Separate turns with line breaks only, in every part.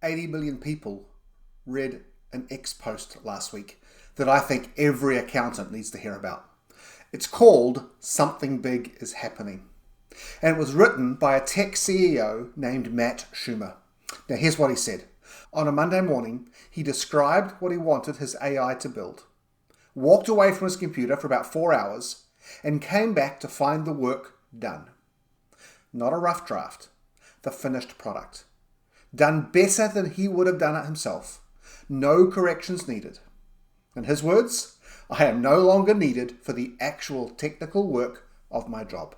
80 million people read an X post last week that I think every accountant needs to hear about. It's called Something Big is Happening. And it was written by a tech CEO named Matt Shumer. Now here's what he said. On a Monday morning, he described what he wanted his AI to build, walked away from his computer for about 4 hours, and came back to find the work done. Not a rough draft, the finished product. Done better than he would have done it himself. No corrections needed. In his words, I am no longer needed for the actual technical work of my job.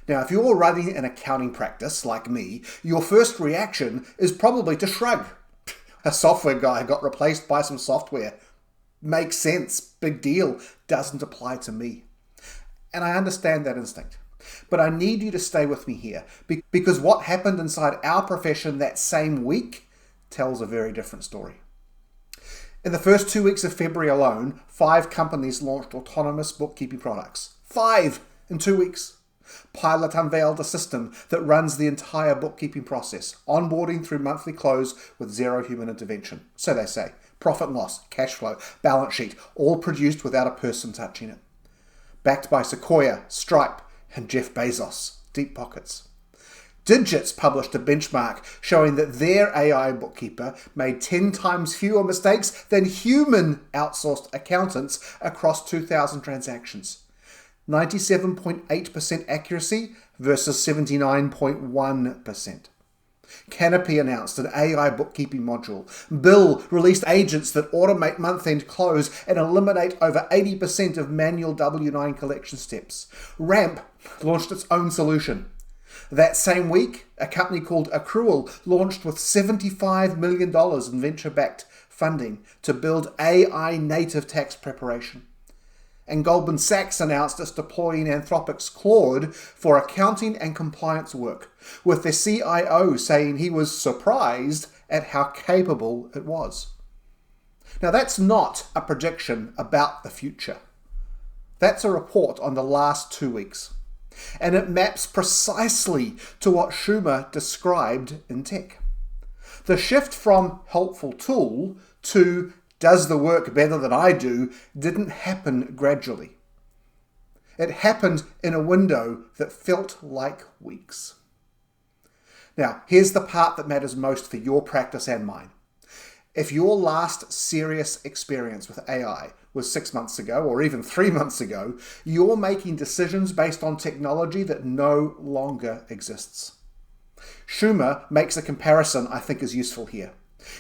Now, if you're running an accounting practice like me, your first reaction is probably to shrug. A software guy got replaced by some software. Makes sense, big deal, doesn't apply to me. And I understand that instinct. But I need you to stay with me here, because what happened inside our profession that same week tells a very different story. In the first 2 weeks of February alone, 5 companies launched autonomous bookkeeping products. 5 in 2 weeks. Pilot unveiled a system that runs the entire bookkeeping process, onboarding through monthly close with zero human intervention. So they say. Profit and loss, cash flow, balance sheet, all produced without a person touching it. Backed by Sequoia, Stripe, and Jeff Bezos. Deep pockets. Digits published a benchmark showing that their AI bookkeeper made 10 times fewer mistakes than human outsourced accountants across 2,000 transactions. 97.8% accuracy versus 79.1%. Canopy announced an AI bookkeeping module. Bill released agents that automate month-end close and eliminate over 80% of manual W-9 collection steps. Ramp launched its own solution. That same week, a company called Accrual launched with $75 million in venture-backed funding to build AI-native tax preparation. And Goldman Sachs announced it's deploying Anthropic's Claude for accounting and compliance work, with the CIO saying he was surprised at how capable it was. Now that's not a prediction about the future. That's a report on the last 2 weeks. And it maps precisely to what Shumer described in tech. The shift from helpful tool to does the work better than I do didn't happen gradually. It happened in a window that felt like weeks. Now, here's the part that matters most for your practice and mine. If your last serious experience with AI was 6 months ago or even 3 months ago, you're making decisions based on technology that no longer exists. Shumer makes a comparison I think is useful here.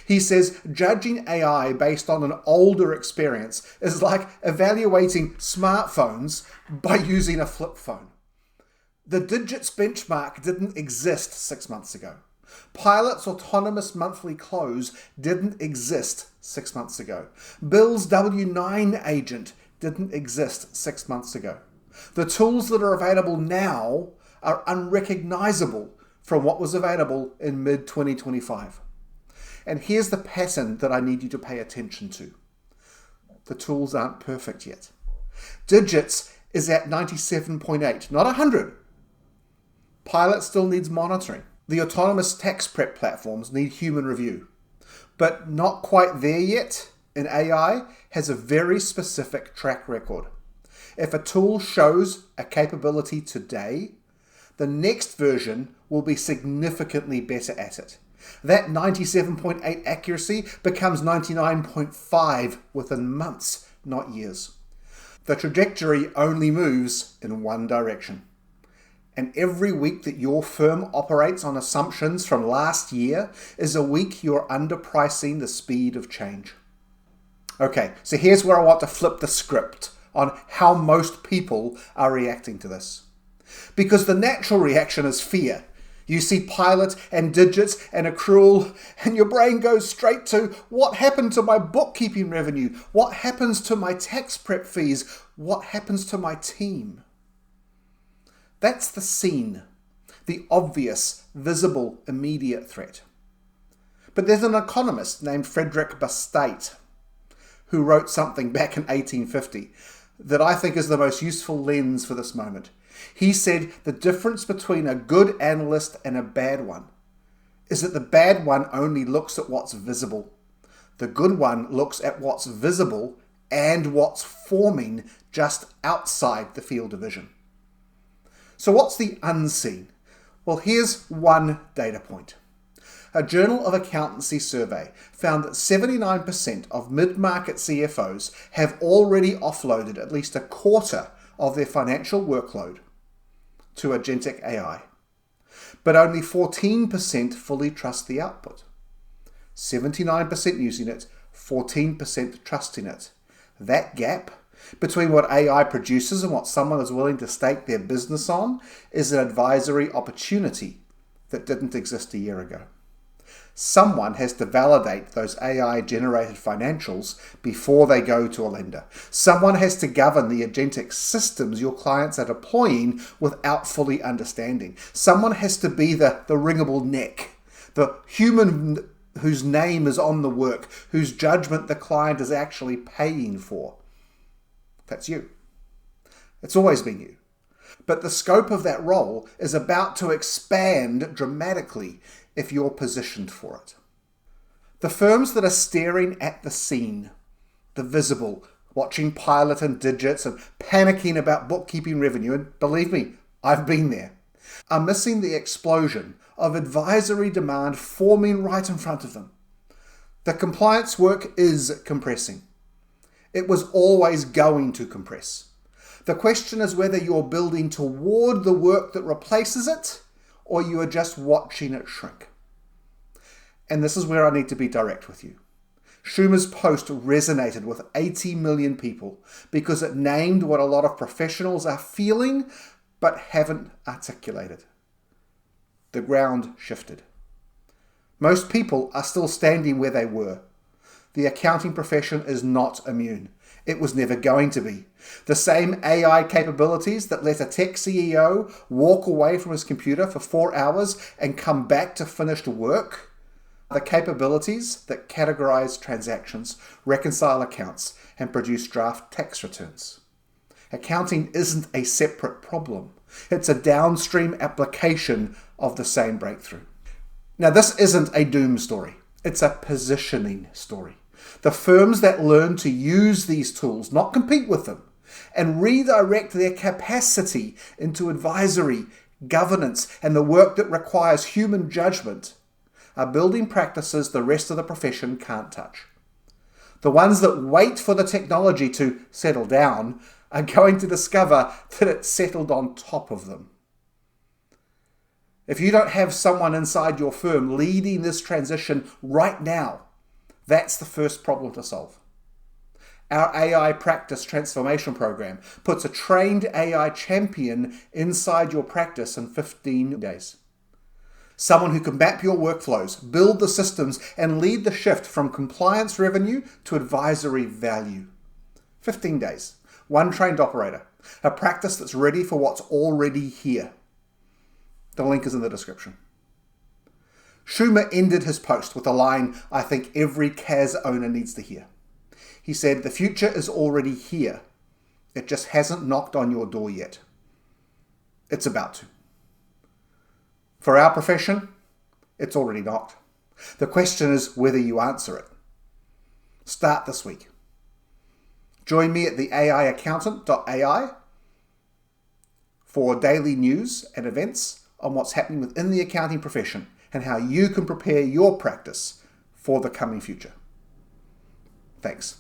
He says judging AI based on an older experience is like evaluating smartphones by using a flip phone. The Digits benchmark didn't exist 6 months ago. Pilot's autonomous monthly close didn't exist 6 months ago. Bill's W-9 agent didn't exist 6 months ago. The tools that are available now are unrecognizable from what was available in mid-2025. And here's the pattern that I need you to pay attention to. The tools aren't perfect yet. Digits is at 97.8, not 100. Pilot still needs monitoring. The autonomous tax prep platforms need human review. But not quite there yet, and AI has a very specific track record. If a tool shows a capability today, the next version will be significantly better at it. That 97.8 accuracy becomes 99.5 within months, not years. The trajectory only moves in one direction. And every week that your firm operates on assumptions from last year is a week you're underpricing the speed of change. Okay, so here's where I want to flip the script on how most people are reacting to this. Because the natural reaction is fear. You see Pilot and Digits and Accrual, and your brain goes straight to, what happened to my bookkeeping revenue? What happens to my tax prep fees? What happens to my team? That's the scene, the obvious, visible, immediate threat. But there's an economist named Frederick Bastiat who wrote something back in 1850 that I think is the most useful lens for this moment. He said the difference between a good analyst and a bad one is that the bad one only looks at what's visible. The good one looks at what's visible and what's forming just outside the field of vision. So what's the unseen? Well, here's one data point. A Journal of Accountancy survey found that 79% of mid-market CFOs have already offloaded at least a quarter of their financial workload to agentic AI. But only 14% fully trust the output. 79% using it, 14% trusting it. That gap between what AI produces and what someone is willing to stake their business on is an advisory opportunity that didn't exist a year ago. Someone has to validate those AI-generated financials before they go to a lender. Someone has to govern the agentic systems your clients are deploying without fully understanding. Someone has to be the wringable neck, the human whose name is on the work, whose judgment the client is actually paying for. That's you. It's always been you. But the scope of that role is about to expand dramatically if you're positioned for it. The firms that are staring at the seen, the visible, watching pilot and digits and panicking about bookkeeping revenue, and believe me, I've been there, are missing the explosion of advisory demand forming right in front of them. The compliance work is compressing. It was always going to compress. The question is whether you're building toward the work that replaces it, or you are just watching it shrink. And this is where I need to be direct with you. Shumer's post resonated with 80 million people because it named what a lot of professionals are feeling but haven't articulated. The ground shifted. Most people are still standing where they were. The accounting profession is not immune. It was never going to be. The same AI capabilities that let a tech CEO walk away from his computer for 4 hours and come back to finished work, the capabilities that categorize transactions, reconcile accounts, and produce draft tax returns. Accounting isn't a separate problem. It's a downstream application of the same breakthrough. Now, this isn't a doom story. It's a positioning story. The firms that learn to use these tools, not compete with them, and redirect their capacity into advisory, governance, and the work that requires human judgment are building practices the rest of the profession can't touch. The ones that wait for the technology to settle down are going to discover that it's settled on top of them. If you don't have someone inside your firm leading this transition right now, that's the first problem to solve. Our AI Practice Transformation Program puts a trained AI champion inside your practice in 15 days. Someone who can map your workflows, build the systems, and lead the shift from compliance revenue to advisory value. 15 days. One trained operator. A practice that's ready for what's already here. The link is in the description. Shumer ended his post with a line I think every CAS owner needs to hear. He said, "The future is already here. It just hasn't knocked on your door yet. It's about to." For our profession, it's already knocked. The question is whether you answer it. Start this week. Join me at theAIaccountant.ai for daily news and events on what's happening within the accounting profession and how you can prepare your practice for the coming future. Thanks.